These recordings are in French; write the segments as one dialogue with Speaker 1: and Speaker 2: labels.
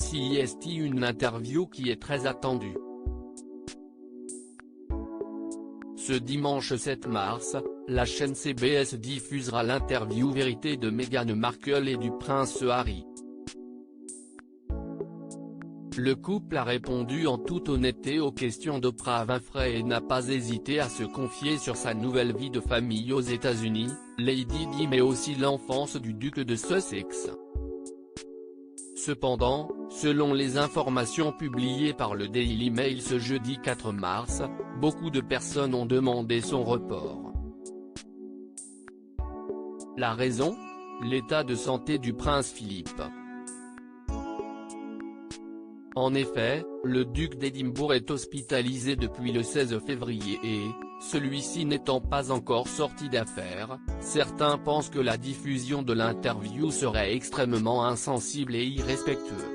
Speaker 1: CIST, une interview qui est très attendue. Ce dimanche 7 mars, la chaîne CBS diffusera l'interview vérité de Meghan Markle et du prince Harry. Le couple a répondu en toute honnêteté aux questions d'Oprah Winfrey et n'a pas hésité à se confier sur sa nouvelle vie de famille aux États-Unis, Lady Di mais aussi l'enfance du duc de Sussex. Cependant, selon les informations publiées par le Daily Mail ce jeudi 4 mars, beaucoup de personnes ont demandé son report. La raison ? L'état de santé du prince Philippe. En effet, le duc d'Édimbourg est hospitalisé depuis le 16 février et, celui-ci n'étant pas encore sorti d'affaires, certains pensent que la diffusion de l'interview serait extrêmement insensible et irrespectueux.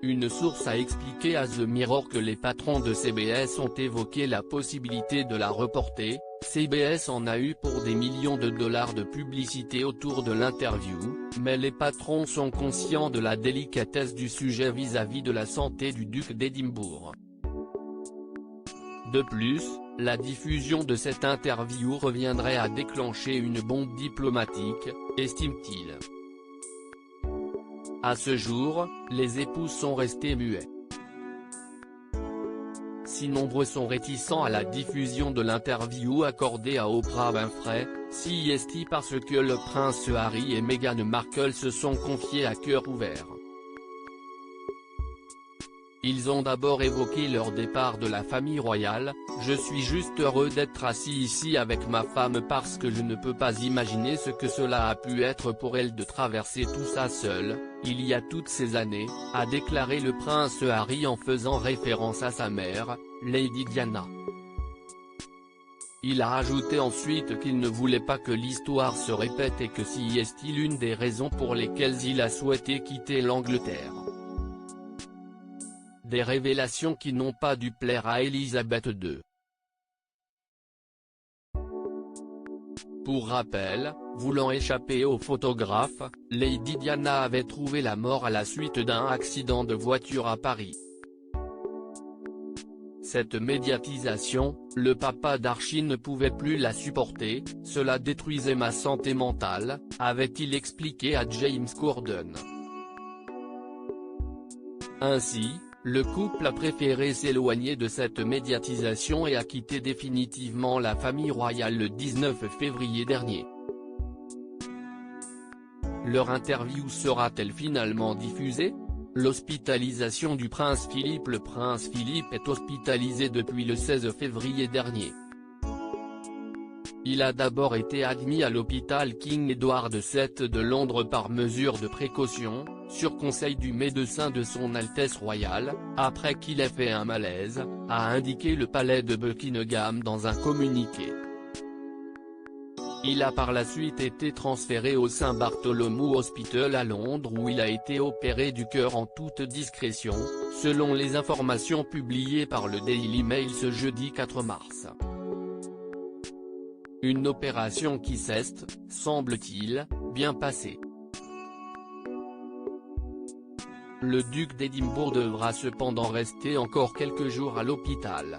Speaker 1: Une source a expliqué à The Mirror que les patrons de CBS ont évoqué la possibilité de la reporter. CBS en a eu pour des millions de dollars de publicité autour de l'interview, mais les patrons sont conscients de la délicatesse du sujet vis-à-vis de la santé du duc d'Édimbourg. De plus, la diffusion de cette interview reviendrait à déclencher une bombe diplomatique, estime-t-il. À ce jour, les époux sont restés muets. Si nombreux sont réticents à la diffusion de l'interview accordée à Oprah Winfrey, CIST parce que le prince Harry et Meghan Markle se sont confiés à cœur ouvert. Ils ont d'abord évoqué leur départ de la famille royale. « Je suis juste heureux d'être assis ici avec ma femme parce que je ne peux pas imaginer ce que cela a pu être pour elle de traverser tout ça seule, il y a toutes ces années », a déclaré le prince Harry en faisant référence à sa mère, Lady Diana. Il a ajouté ensuite qu'il ne voulait pas que l'histoire se répète et que CIST l'une des raisons pour lesquelles il a souhaité quitter l'Angleterre. Des révélations qui n'ont pas dû plaire à Elisabeth II. Pour rappel, voulant échapper aux photographes, Lady Diana avait trouvé la mort à la suite d'un accident de voiture à Paris. Cette médiatisation, le papa d'Archie ne pouvait plus la supporter, cela détruisait ma santé mentale, avait-il expliqué à James Corden. Ainsi, le couple a préféré s'éloigner de cette médiatisation et a quitté définitivement la famille royale le 19 février dernier. Leur interview sera-t-elle finalement diffusée ? L'hospitalisation du prince Philippe. Le prince Philippe est hospitalisé depuis le 16 février dernier. Il a d'abord été admis à l'hôpital King Edward VII de Londres par mesure de précaution, sur conseil du médecin de son Altesse royale, après qu'il ait fait un malaise, a indiqué le palais de Buckingham dans un communiqué. Il a par la suite été transféré au St Bartholomew Hospital à Londres où il a été opéré du cœur en toute discrétion, selon les informations publiées par le Daily Mail ce jeudi 4 mars. Une opération qui s'est, semble-t-il, bien passée. Le duc d'Édimbourg devra cependant rester encore quelques jours à l'hôpital.